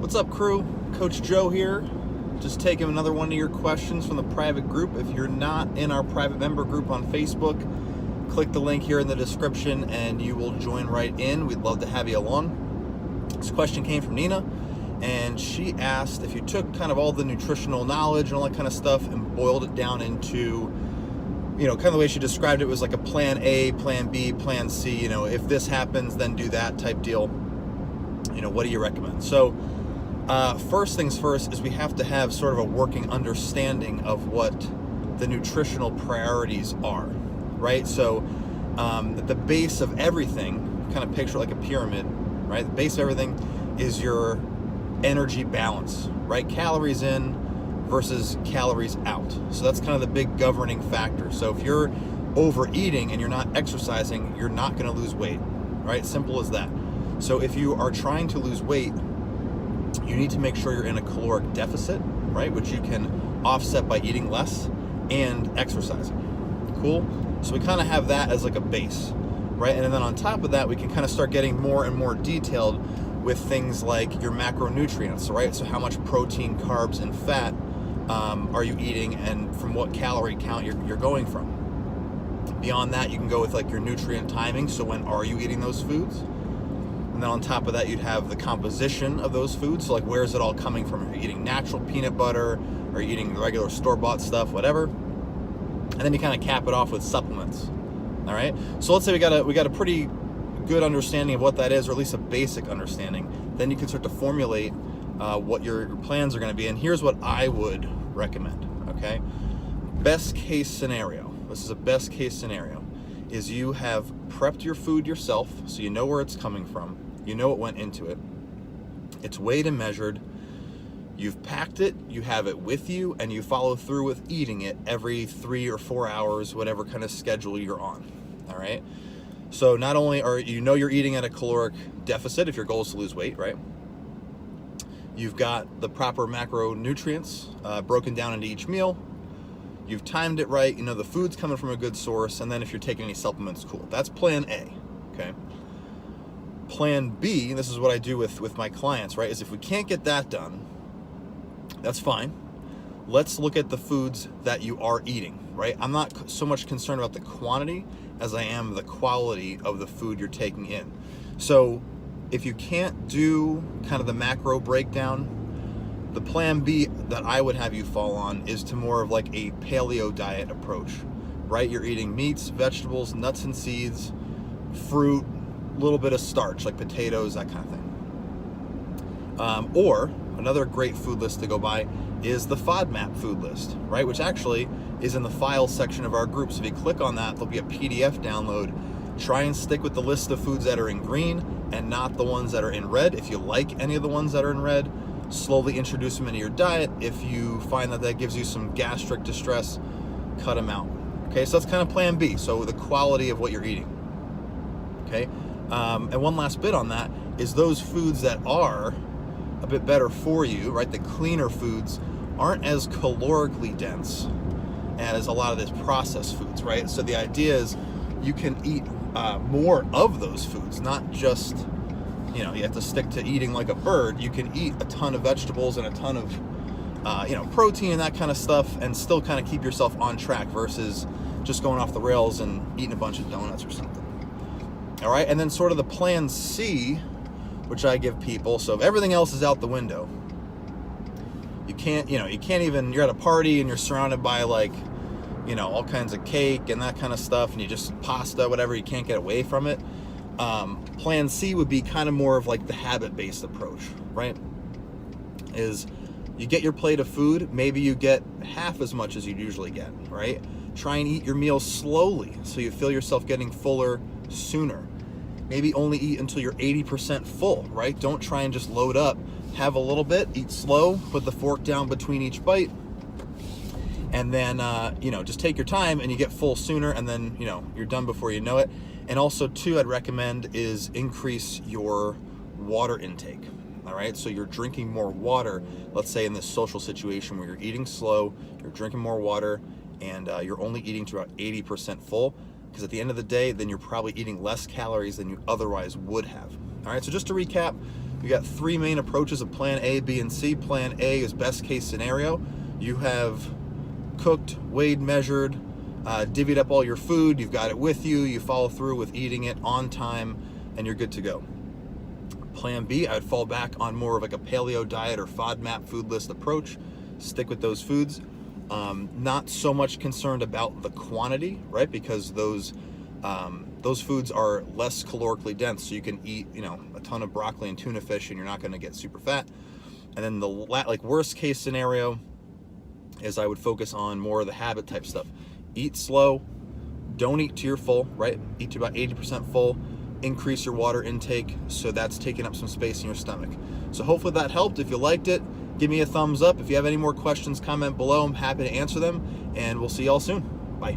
What's up, crew? Coach Joe here. Just taking another one of your questions from the private group. If you're not in our private member group on Facebook, click the link here in the description and you will join right in. We'd love to have you along. This question came from Nina, and she asked if you took kind of all the nutritional knowledge and all that kind of stuff and boiled it down into, kind of the way she described it was like a plan A, plan B, plan C, if this happens, then do that type deal. What do you recommend? So first things first is we have to have sort of a working understanding of what the nutritional priorities are, right? So at the base of everything, kind of picture like a pyramid, right? The base of everything is your energy balance, right? Calories in versus calories out. So that's kind of the big governing factor. So if you're overeating and you're not exercising, you're not going to lose weight, right? Simple as that. So if you are trying to lose weight, you need to make sure you're in a caloric deficit, right? Which you can offset by eating less and exercising. Cool? So we kind of have that as like a base, right? And then on top of that, we can kind of start getting more and more detailed with things like your macronutrients, right? So how much protein, carbs, and fat are you eating, and from what calorie count you're going from. Beyond that, you can go with like your nutrient timing. So when are you eating those foods? And then on top of that, you'd have the composition of those foods. So like, where is it all coming from? Are you eating natural peanut butter? Are you eating regular store-bought stuff? Whatever. And then you kind of cap it off with supplements. All right. So let's say we got a pretty good understanding of what that is, or at least a basic understanding. Then you can start to formulate what your plans are going to be. And here's what I would recommend. Okay. Best case scenario. This is a best case scenario. Is you have prepped your food yourself, so you know where it's coming from, you know what went into it, it's weighed and measured, you've packed it, you have it with you, and you follow through with eating it every 3 or 4 hours, whatever kind of schedule you're on. All right. So not only are you're eating at a caloric deficit if your goal is to lose weight, right? You've got the proper macronutrients broken down into each meal. You've timed it right, the food's coming from a good source, and then if you're taking any supplements, cool. That's plan A, okay? Plan B, this is what I do with my clients, right, is if we can't get that done, that's fine. Let's look at the foods that you are eating, right? I'm not so much concerned about the quantity as I am the quality of the food you're taking in. So if you can't do kind of the macro breakdown, the plan B that I would have you fall on is to more of like a paleo diet approach, right? You're eating meats, vegetables, nuts and seeds, fruit, a little bit of starch like potatoes, that kind of thing. Or another great food list to go by is the FODMAP food list, right? Which actually is in the files section of our group. So if you click on that, there'll be a PDF download. Try and stick with the list of foods that are in green and not the ones that are in red. If you like any of the ones that are in red, slowly introduce them into your diet. If you find that gives you some gastric distress, cut them out. Okay, so that's kind of plan B. So the quality of what you're eating. Okay, and one last bit on that is those foods that are a bit better for you, right? The cleaner foods aren't as calorically dense as a lot of this processed foods, right? So the idea is you can eat more of those foods, not just you have to stick to eating like a bird. You can eat a ton of vegetables and a ton of, protein and that kind of stuff and still kind of keep yourself on track versus just going off the rails and eating a bunch of donuts or something. All right. And then sort of the plan C, which I give people. So if everything else is out the window, you can't even, you're at a party and you're surrounded by like, all kinds of cake and that kind of stuff. And you just pasta, whatever, you can't get away from it. Plan C would be kind of more of like the habit-based approach, right? Is you get your plate of food, maybe you get half as much as you'd usually get, right? Try and eat your meals slowly so you feel yourself getting fuller sooner. Maybe only eat until you're 80% full, right? Don't try and just load up. Have a little bit, eat slow, put the fork down between each bite, and then, just take your time and you get full sooner, and then, you're done before you know it. And also, too, I'd recommend is increase your water intake, all right? So you're drinking more water, let's say in this social situation where you're eating slow, you're drinking more water, and you're only eating to about 80% full, because at the end of the day, then you're probably eating less calories than you otherwise would have. All right, so just to recap, You got three main approaches of plan A, B, and C. Plan A is best case scenario. You have cooked, weighed, measured, divvied up all your food, you've got it with you, you follow through with eating it on time, and you're good to go. Plan B, I would fall back on more of like a paleo diet or FODMAP food list approach. Stick with those foods. Not so much concerned about the quantity, right? Because those foods are less calorically dense, so you can eat, a ton of broccoli and tuna fish, and you're not going to get super fat. And then the worst case scenario is I would focus on more of the habit type stuff. Eat slow, don't eat to your full, right? Eat to about 80% full. Increase your water intake, so that's taking up some space in your stomach. So hopefully that helped. If you liked it, give me a thumbs up. If you have any more questions, comment below. I'm happy to answer them, and we'll see y'all soon. Bye.